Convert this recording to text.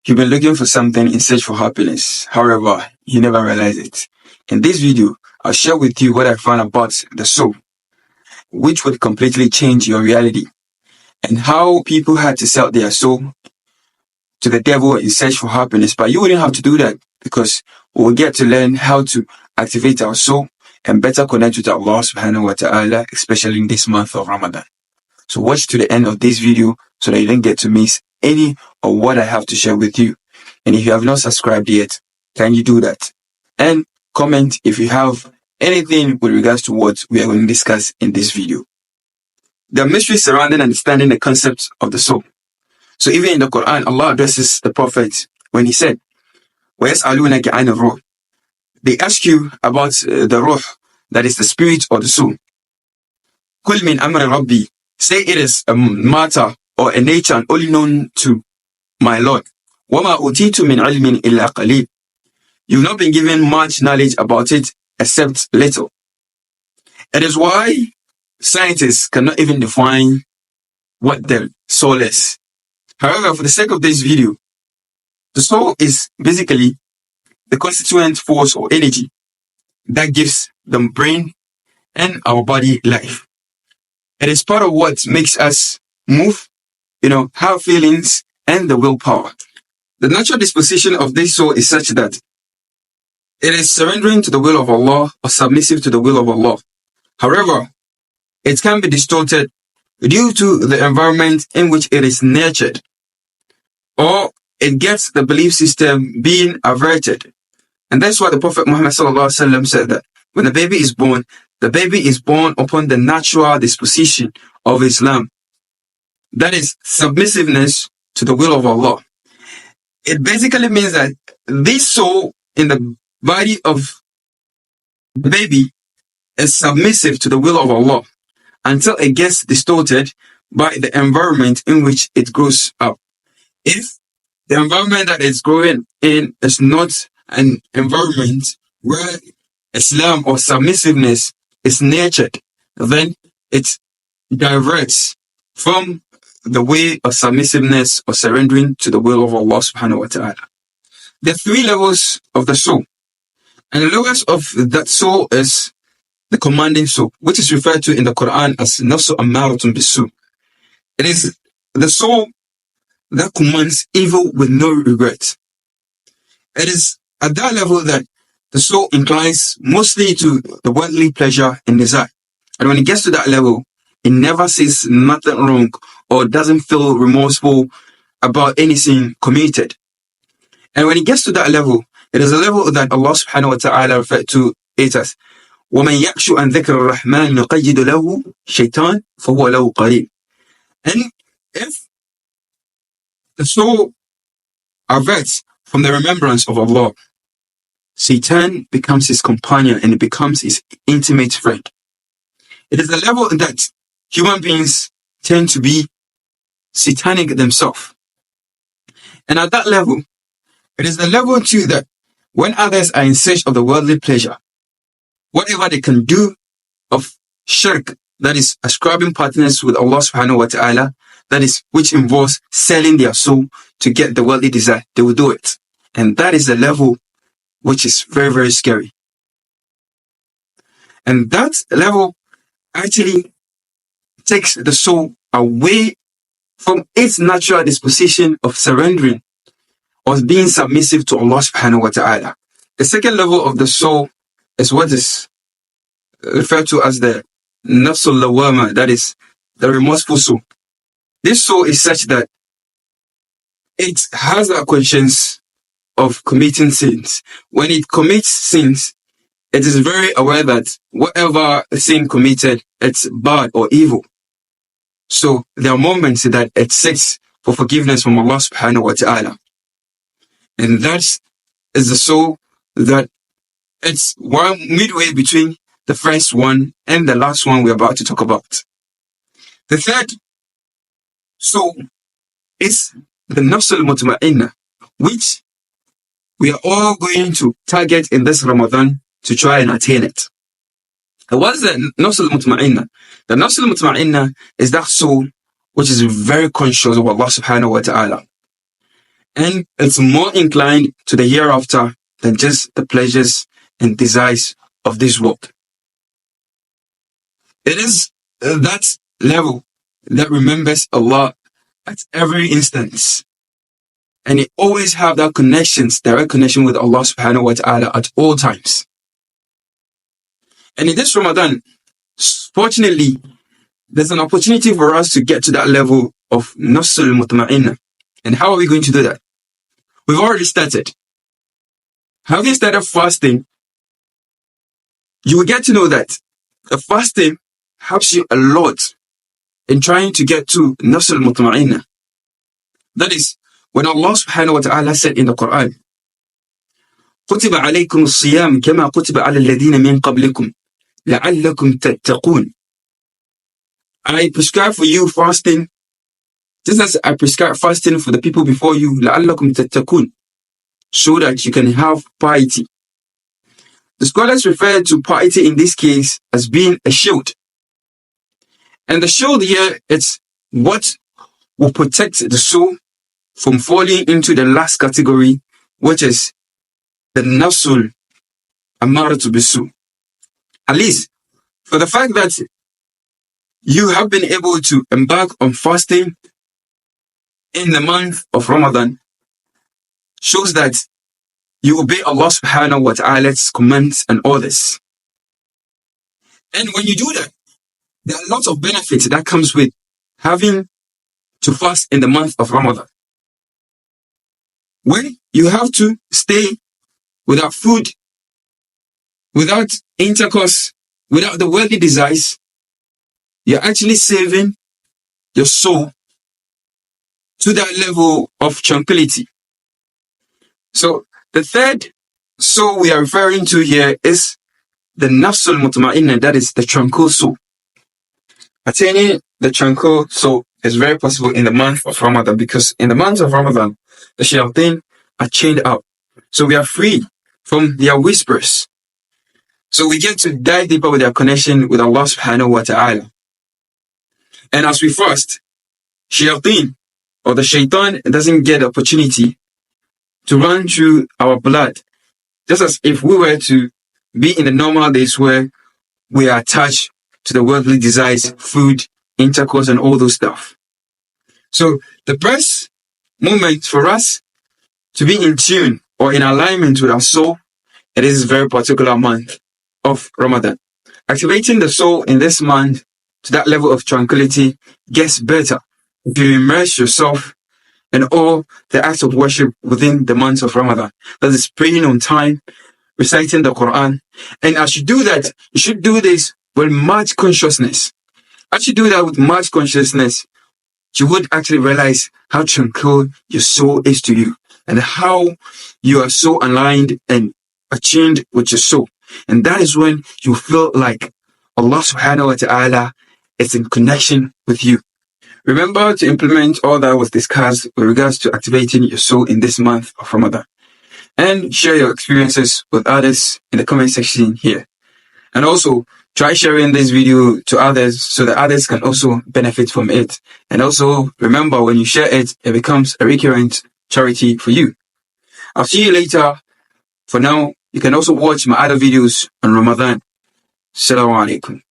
You've been looking for something in search for happiness. However, you never realize it. In this video, I'll share with you what I found about the soul, which would completely change your reality, and how people had to sell their soul to the devil in search for happiness. But you wouldn't have to do that, because we will get to learn how to activate our soul and better connect with Allah subhanahu wa ta'ala, especially in this month of Ramadan. So watch to the end of this video so that you don't get to miss any of what I have to share with you. And if you have not subscribed yet, can you do that? And comment if you have anything with regards to what we are going to discuss in this video. There are mysteries surrounding understanding the concept of the soul. So even in the Quran, Allah addresses the Prophet when he said, وَيَسْأَلُونَكَ عَنِ الرُّوحِ. They ask you about the ruh, that is the spirit or the soul. قُلْ مِنْ أَمْرِ رَبِّي. Say it is a matter or a nature only known to my Lord. وَمَا أُوتِيتُ مِنْ عِلْمٍ إِلَّا قَلِيلٍ. You've not been given much knowledge about it except little. It is why scientists cannot even define what the soul is. However, for the sake of this video, the soul is basically the constituent force or energy that gives the brain and our body life. It is part of what makes us move, have feelings, and the willpower. The natural disposition of this soul is such that it is surrendering to the will of Allah or submissive to the will of Allah. However, it can be distorted due to the environment in which it is nurtured, or it gets the belief system being averted. And that's why the Prophet Muhammad ﷺ said that when the baby is born upon the natural disposition of Islam. That is submissiveness to the will of Allah. It basically means that this soul in the body of the baby is submissive to the will of Allah until it gets distorted by the environment in which it grows up. If the environment that it's growing in is not an environment where Islam or submissiveness is nurtured, then it diverts from the way of submissiveness or surrendering to the will of Allah subhanahu wa ta'ala. There are three levels of the soul. And the lowest of that soul is the commanding soul, which is referred to in the Quran as nafsu ammaratun bisu. It is the soul that commands evil with no regret. It is at that level that the soul inclines mostly to the worldly pleasure and desire. And when it gets to that level, it never says nothing wrong or doesn't feel remorseful about anything committed. And when it gets to that level, it is a level that Allah subhanahu wa ta'ala referred to it as وَمَنْ يَعْشُ عَنْ ذِكْرِ الرَّحْمَنِ نُقَيِّدُ لَهُ شَيْطَانٍ فَهُوَ لَهُ قَرِينٌ. And if the soul averts from the remembrance of Allah, Satan becomes his companion and it becomes his intimate friend. It is a level that human beings tend to be satanic themselves. And at that level, it is the level too that when others are in search of the worldly pleasure, whatever they can do of shirk, that is ascribing partners with Allah subhanahu wa ta'ala, that is which involves selling their soul to get the worldly desire, they will do it. And that is the level which is very, very scary. And that level actually takes the soul away from its natural disposition of surrendering or being submissive to Allah subhanahu wa ta'ala. The second level of the soul is what is referred to as the nafsul lawama, that is the remorseful soul. This soul is such that it has a conscience of committing sins. When it commits sins, it is very aware that whatever sin committed, it's bad or evil. So there are moments that it seeks for forgiveness from Allah subhanahu wa ta'ala. And that is the soul that it's one midway between the first one and the last one we're about to talk about. The third soul is the nafsul Mutma'inna, which we are all going to target in this Ramadan to try and attain it. And what is the nafsul Mutma'inna? The nafsul Mutma'inna is that soul which is very conscious of Allah subhanahu wa ta'ala. and it's more inclined to the hereafter than just the pleasures and desires of this world. It is that level that remembers Allah at every instance. And it always have that direct connection with Allah subhanahu wa ta'ala at all times. And in this Ramadan, fortunately, there's an opportunity for us to get to that level of Mutma'inna. And how are we going to do that? We've already started. Having started fasting, you will get to know that the fasting helps you a lot in trying to get to Mutma'inna. That is, when Allah subhanahu wa ta'ala said in the Quran, كتب عليكم الصيام كما كتب على الذين من قبلكم لعلكم تتقون. I prescribe for you fasting, just as I prescribe fasting for the people before you, لعلكم تتقون, so that you can have piety. The scholars refer to piety in this case as being a shield. And the shield here, it's what will protect the soul from falling into the last category, which is the nafsul amaratu bisu. At least, for the fact that you have been able to embark on fasting in the month of Ramadan shows that you obey Allah subhanahu wa ta'ala's commands and orders. And when you do that, there are lots of benefits that comes with having to fast in the month of Ramadan. When you have to stay without food, without intercourse, without the worldly desires, you're actually saving your soul to that level of tranquility. So the third soul we are referring to here is the nafsul mutma'inna, that is the tranquil soul. Attaining the tranquil soul is very possible in the month of Ramadan, because in the month of Ramadan, the shayateen are chained out. So we are free from their whispers. So we get to dive deeper with our connection with Allah subhanahu wa ta'ala. And as we fast, shayateen, or the shaitan, doesn't get the opportunity to run through our blood, just as if we were to be in the normal days where we are attached to the worldly desires, food, intercourse, and all those stuff. So the best moment for us to be in tune or in alignment with our soul, it is a very particular month of Ramadan. Activating the soul in this month to that level of tranquility gets better if you immerse yourself in all the acts of worship within the month of Ramadan. That is praying on time, reciting the Quran. And as you do that, you should do this with much consciousness. As you do that with much consciousness, you would actually realize how tranquil your soul is to you and how you are so aligned and attuned with your soul. And that is when you feel like Allah subhanahu wa ta'ala is in connection with you. Remember to implement all that was discussed with regards to activating your soul in this month of Ramadan. And share your experiences with others in the comment section here. And also, try sharing this video to others so that others can also benefit from it. And also, remember, when you share it, it becomes a recurrent charity for you. I'll see you later. For now, you can also watch my other videos on Ramadan. Assalamu alaikum.